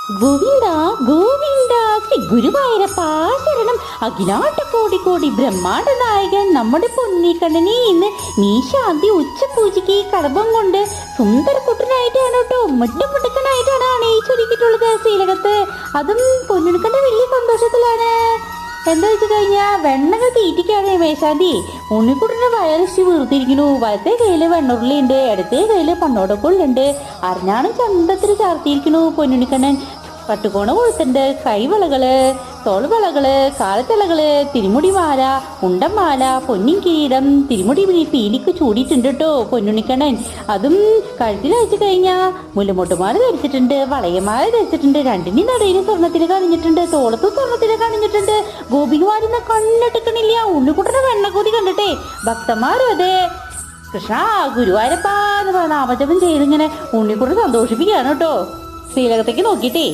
ഗോവിന്ദ ഗോവിന്ദ ശ്രീ ഗുരുവായൂരപ്പ ശരണം. അഖിലാട്ട കോടി കോടി ബ്രഹ്മാണ്ട നായകൻ നമ്മുടെ പൊന്നിക്കണ്ണനെ ഇന്ന് നീശാന്തി ഉച്ചപൂജയ്ക്ക് കളഭം കൊണ്ട് സുന്ദര കുട്ടനായിട്ടാണ് കേട്ടോ, മുട്ടുമുട്ടുക്കനായിട്ടാണ് അണിയിച്ചൊരുക്കിയിട്ടുള്ളത് ശ്രീലകത്ത്. അതും പൊന്നിക്കണ്ണ വലിയ സന്തോഷത്തിലാണ്. എന്താ വെച്ച് കഴിഞ്ഞാ വെണ്ണകൾ തീറ്റിക്കാണ് മേശാന്തി. ഉണ്ണിക്കുട്ടന്റെ വയറിച്ച് വീർത്തിരിക്കുന്നു. വലത്തെ കയ്യില് വെണ്ണുരുളിയുണ്ട്, ഇടത്തെ കയ്യില് പണ്ണോടക്കുള്ളുണ്ട്. അറിഞ്ഞാണ് ചന്തത്തിൽ ചാർത്തിയിരിക്കുന്നു പൊന്നുണ്ണിക്കണ്ണൻ. പട്ടുകോണ കൊളുത്തുണ്ട്, കൈവളകള്, തോൾവളകള്, കാലത്തളകള്, തിരുമുടിമാല, ഉണ്ടമാല, പൊന്നിൻ കിരീടം, തിരുമുടി പീലിക്ക് ചൂടിയിട്ടുണ്ട് കേട്ടോ പൊന്നുണ്ണിക്കണ്ണൻ. അതും കഴുത്തിൽ അയച്ചു കഴിഞ്ഞാ മുല്ലമൊട്ടുമാല ധരിച്ചിട്ടുണ്ട്, വളയമാല ധരിച്ചിട്ടുണ്ട്, രണ്ടിനും നടയിലും സ്വർണ്ണത്തിൽ കണിഞ്ഞിട്ടുണ്ട്, തോളത്തും സ്വർണ്ണത്തിൽ കണിഞ്ഞിട്ടുണ്ട്. ഗോപികുമാരിന്ന് കണ്ണെടുക്കണില്ല. ഉണ്ണിക്കുട്ടനെ വെണ്ണക്കൂതി കണ്ടിട്ടേ ഭക്തന്മാരും അതെ കൃഷ്ണ ഗുരുവായൂരപ്പ എന്ന് നാമജപം ചെയ്തിങ്ങനെ ഉണ്ണിക്കുട്ടനെ സന്തോഷിപ്പിക്കുകയാണ് കേട്ടോ ശ്രീലകത്തേക്ക് നോക്കിയിട്ടേ.